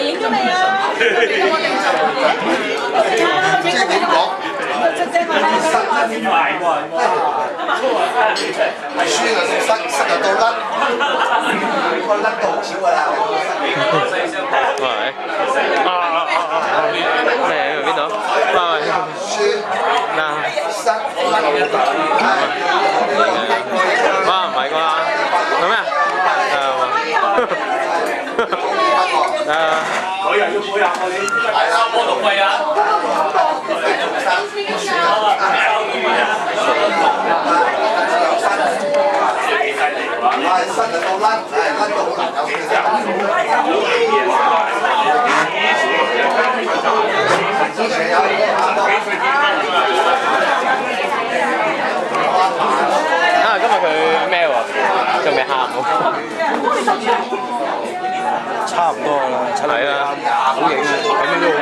影咗未啊？俾咗我定做嘢。即係點講？即係話係塞點埋喎？係酸啊，塞就到甩，個甩到好少㗎啦。喂，咩去邊度？喂，酸嗱，塞哇唔係啩？做咩啊？佢又要配合我哋，係啦，我同貴啊。係塞就到甩，係甩到好難有嘅。之前有啲嚇到。今日佢咩喎？仲未喊喎？差唔多啦，出嚟啦，好影，咁樣都好